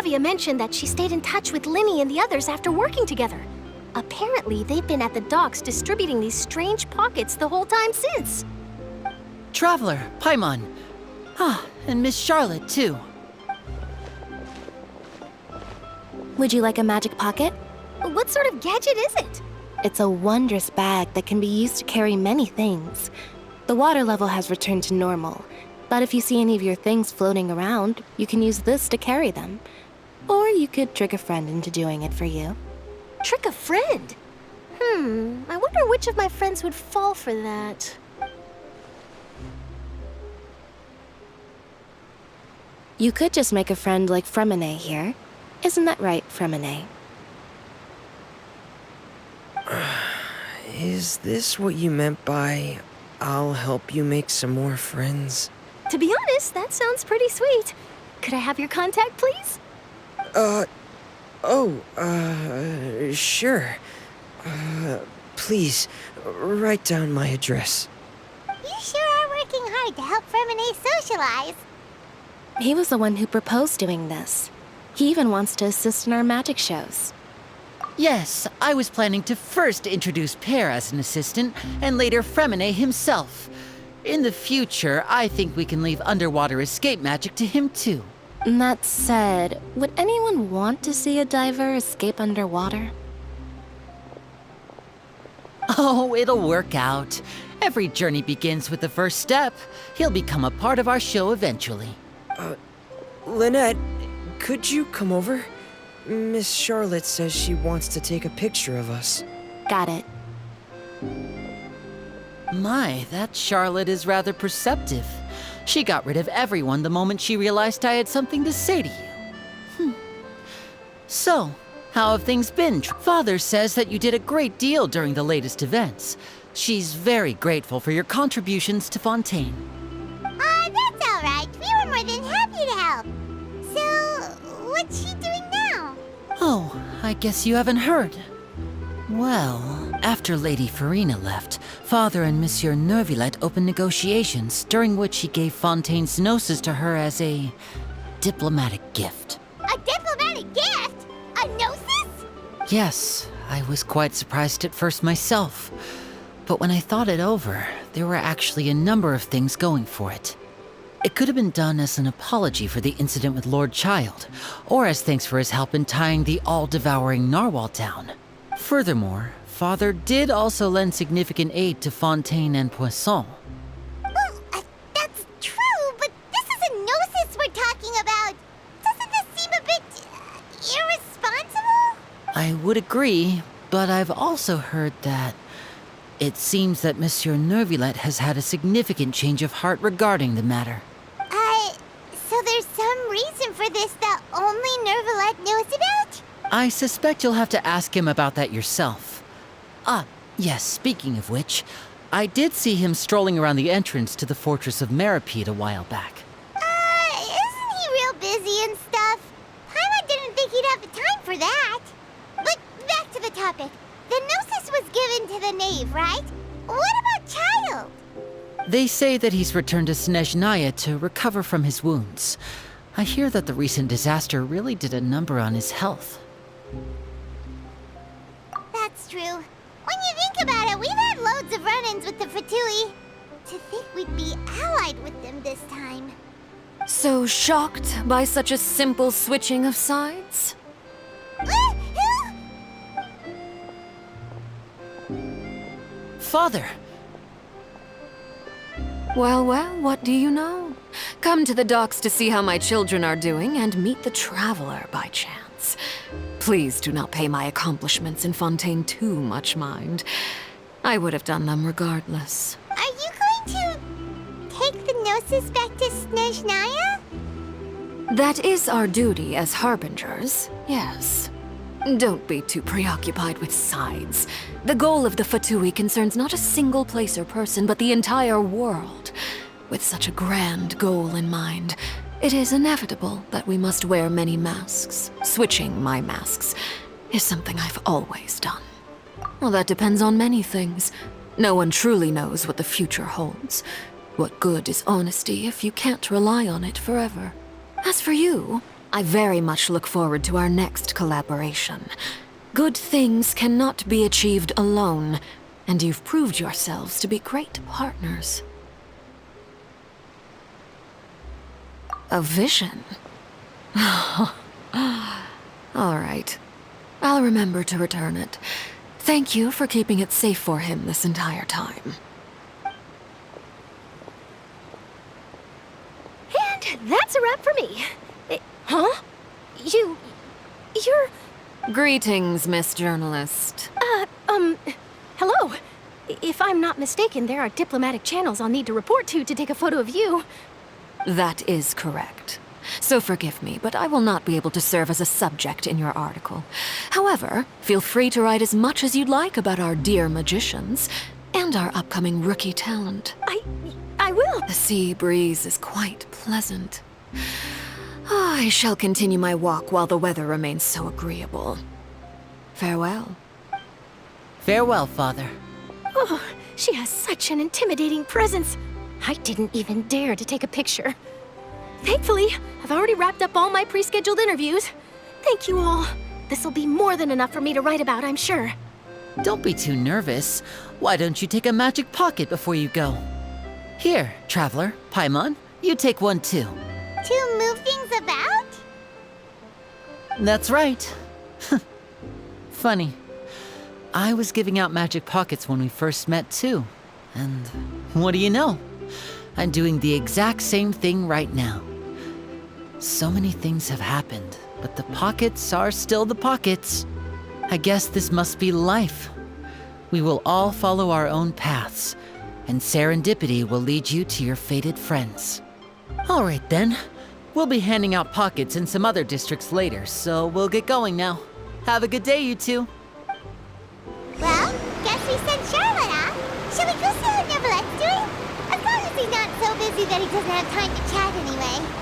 Flavia mentioned that she stayed in touch with Linny and the others after working together. Apparently, they've been at the docks distributing these strange pockets the whole time since. Traveler, Paimon. Ah, and Miss Charlotte, too. Would you like a magic pocket? What sort of gadget is it? It's a wondrous bag that can be used to carry many things. The water level has returned to normal, but if you see any of your things floating around, you can use this to carry them. Or you could trick a friend into doing it for you. Trick a friend? I wonder which of my friends would fall for that. You could just make a friend like Fremine here. Isn't that right, Fremine? Is this what you meant by, I'll help you make some more friends? To be honest, that sounds pretty sweet. Could I have your contact, please? Sure. Please, write down my address. You sure are working hard to help Fremine socialize. He was the one who proposed doing this. He even wants to assist in our magic shows. Yes, I was planning to first introduce Pear as an assistant, and later Fremine himself. In the future, I think we can leave underwater escape magic to him too. That said, would anyone want to see a diver escape underwater? Oh, it'll work out. Every journey begins with the first step. He'll become a part of our show eventually. Lynette, could you come over? Miss Charlotte says she wants to take a picture of us. Got it. My, that Charlotte is rather perceptive. She got rid of everyone the moment she realized I had something to say to you. So, how have things been? Father says that you did a great deal during the latest events. She's very grateful for your contributions to Fontaine. That's all right. We were more than happy to help. So, what's she doing now? Oh, I guess you haven't heard. Well, after Lady Farina left, Father and Monsieur Neuvillette opened negotiations, during which he gave Fontaine's gnosis to her as a diplomatic gift. A diplomatic gift? A gnosis? Yes, I was quite surprised at first myself. But when I thought it over, there were actually a number of things going for it. It could have been done as an apology for the incident with Lord Child, or as thanks for his help in tying the all-devouring narwhal down. Furthermore, Father did also lend significant aid to Fontaine and Poisson. Well, that's true, but this is a gnosis we're talking about. Doesn't this seem a bit irresponsible? I would agree, but I've also heard that it seems that Monsieur Neuvillette has had a significant change of heart regarding the matter. So there's some reason for this that only Neuvillette knows about? I suspect you'll have to ask him about that yourself. Ah, yes, speaking of which, I did see him strolling around the entrance to the Fortress of Meripede a while back. Isn't he real busy and stuff? Paimon didn't think he'd have the time for that. But back to the topic. The gnosis was given to the knave, right? What about Child? They say that he's returned to Snezhnaya to recover from his wounds. I hear that the recent disaster really did a number on his health. That's true. When you think about it, we've had loads of run-ins with the Fatui. To think we'd be allied with them this time. So shocked by such a simple switching of sides? Father! Well, what do you know? Come to the docks to see how my children are doing and meet the traveler by chance. Please do not pay my accomplishments in Fontaine too much mind. I would have done them regardless. Are you going to take the gnosis back to Snezhnaya? That is our duty as harbingers, yes. Don't be too preoccupied with sides. The goal of the Fatui concerns not a single place or person, but the entire world. With such a grand goal in mind, it is inevitable that we must wear many masks. Switching my masks is something I've always done. Well, that depends on many things. No one truly knows what the future holds. What good is honesty if you can't rely on it forever? As for you, I very much look forward to our next collaboration. Good things cannot be achieved alone, and you've proved yourselves to be great partners. A vision? All right. I'll remember to return it. Thank you for keeping it safe for him this entire time. And that's a wrap for me. Huh? You're... Greetings, Miss Journalist. Hello. If I'm not mistaken, there are diplomatic channels I'll need to report to take a photo of you. That is correct. So forgive me, but I will not be able to serve as a subject in your article. However, feel free to write as much as you'd like about our dear magicians and our upcoming rookie talent. I will. The sea breeze is quite pleasant. I shall continue my walk while the weather remains so agreeable. Farewell. Farewell, Father. Oh, she has such an intimidating presence. I didn't even dare to take a picture. Thankfully, I've already wrapped up all my pre-scheduled interviews. Thank you all. This'll be more than enough for me to write about, I'm sure. Don't be too nervous. Why don't you take a magic pocket before you go? Here, Traveler, Paimon, you take one too. To move things about? That's right. Funny. I was giving out magic pockets when we first met too. And what do you know? I'm doing the exact same thing right now. So many things have happened, but the pockets are still the pockets. I guess this must be life. We will all follow our own paths, and serendipity will lead you to your fated friends. All right then. We'll be handing out pockets in some other districts later, so we'll get going now. Have a good day, you two. Well, guess we sent Charlotte off. Shall we go see how Neverlette's doing? As long as he's not so busy that he doesn't have time to chat anyway.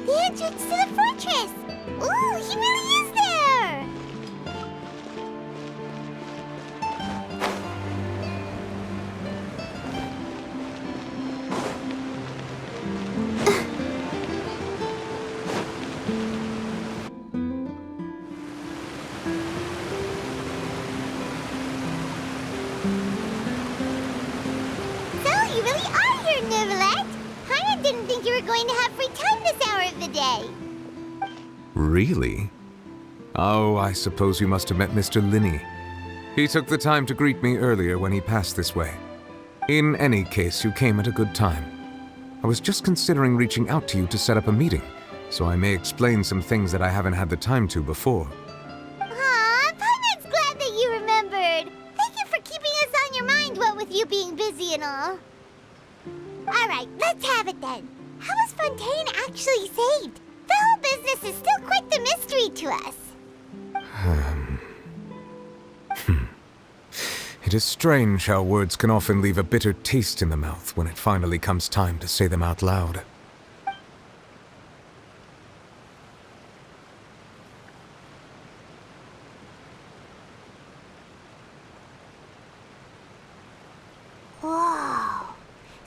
The entrance to the fortress! Ooh, he really is there! So, you really are here, Neverlet! I didn't think you were going to have free time this hour of the day. Really? Oh, I suppose you must have met Mr. Linney. He took the time to greet me earlier when he passed this way. In any case, you came at a good time. I was just considering reaching out to you to set up a meeting, so I may explain some things that I haven't had the time to before. Aw, Paimon's glad that you remembered. Thank you for keeping us on your mind, what with you being busy and all. Alright, let's have it then. How was Fontaine actually saved? The whole business is still quite the mystery to us. It is strange how words can often leave a bitter taste in the mouth when it finally comes time to say them out loud. Whoa.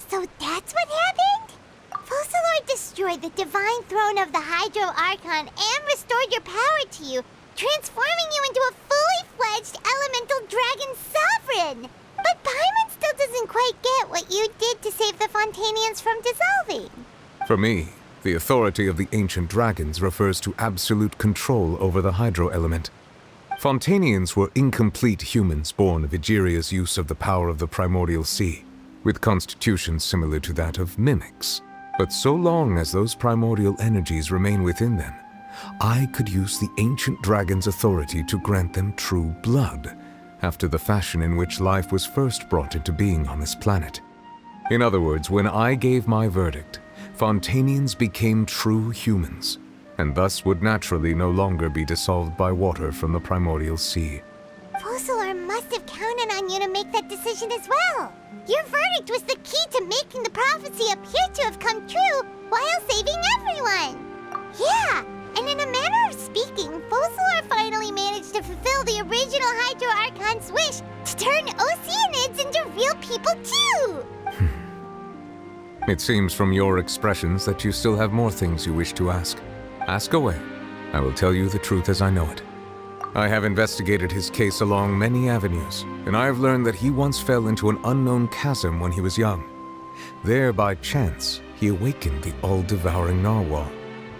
So that's what happened? Fossilor destroyed the divine throne of the Hydro Archon and restored your power to you, transforming you into a fully fledged elemental dragon sovereign. But Paimon still doesn't quite get what you did to save the Fontainians from dissolving. For me, the authority of the ancient dragons refers to absolute control over the hydro element. Fontainians were incomplete humans born of Egeria's use of the power of the primordial sea, with constitutions similar to that of mimics. But so long as those primordial energies remain within them, I could use the ancient dragon's authority to grant them true blood, after the fashion in which life was first brought into being on this planet. In other words, when I gave my verdict, Fontainians became true humans, and thus would naturally no longer be dissolved by water from the primordial sea. Focalor must have counted on you to make that decision as well. Your verdict was the key to making the prophecy appear to have come true while saving everyone. Yeah, and in a manner of speaking, Focalor finally managed to fulfill the original Hydro Archon's wish to turn Oceanids into real people too! It seems from your expressions that you still have more things you wish to ask. Ask away. I will tell you the truth as I know it. I have investigated his case along many avenues, and I have learned that he once fell into an unknown chasm when he was young. There, by chance, he awakened the all-devouring narwhal.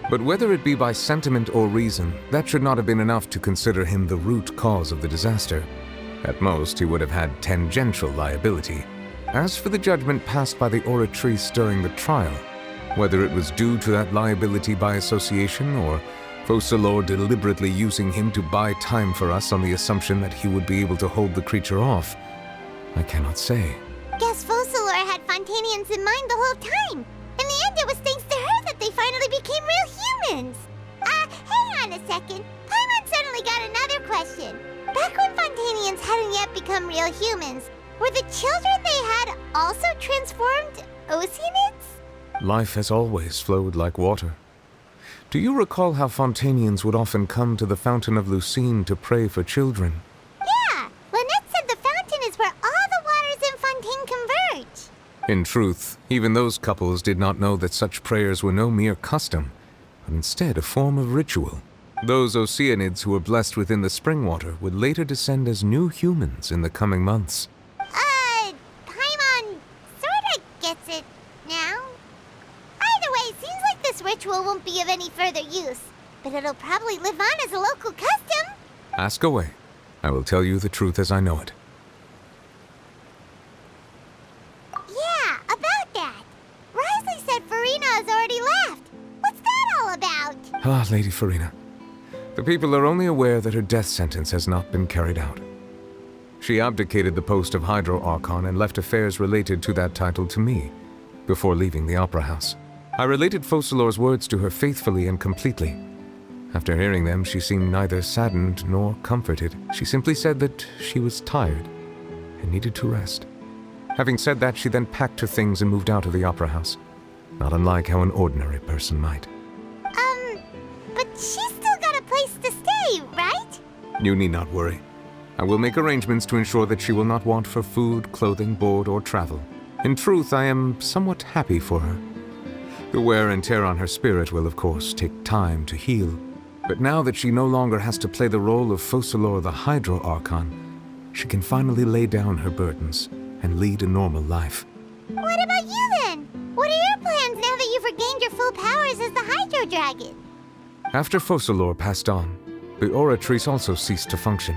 But whether it be by sentiment or reason, that should not have been enough to consider him the root cause of the disaster. At most, he would have had tangential liability. As for the judgment passed by the Oratrice during the trial, whether it was due to that liability by association or Focalor deliberately using him to buy time for us on the assumption that he would be able to hold the creature off, I cannot say. Guess Focalor had Fontainians in mind the whole time. In the end, it was thanks to her that they finally became real humans. Hang on a second. Paimon suddenly got another question. Back when Fontainians hadn't yet become real humans, were the children they had also transformed Oceanids? Life has always flowed like water. Do you recall how Fontainians would often come to the Fountain of Lucine to pray for children? Yeah, Lynette said the fountain is where all the waters in Fontaine converge. In truth, even those couples did not know that such prayers were no mere custom, but instead a form of ritual. Those Oceanids who were blessed within the spring water would later descend as new humans in the coming months. Paimon sorta gets it now. Either way, seems like this ritual won't be of any further use, but it'll probably live on as a local custom. Ask away. I will tell you the truth as I know it. Yeah, about that. Risley said Farina has already left. What's that all about? Ah, Lady Farina. The people are only aware that her death sentence has not been carried out. She abdicated the post of Hydro Archon and left affairs related to that title to me, before leaving the Opera House. I related Focalor's words to her faithfully and completely. After hearing them, she seemed neither saddened nor comforted. She simply said that she was tired and needed to rest. Having said that, she then packed her things and moved out of the Opera House, not unlike how an ordinary person might. But she's still got a place to stay, right? You need not worry. I will make arrangements to ensure that she will not want for food, clothing, board, or travel. In truth, I am somewhat happy for her. The wear and tear on her spirit will, of course, take time to heal. But now that she no longer has to play the role of Focalor the Hydro Archon, she can finally lay down her burdens and lead a normal life. What about you then? What are your plans now that you've regained your full powers as the Hydro Dragon? After Focalor passed on, the Oratrice also ceased to function.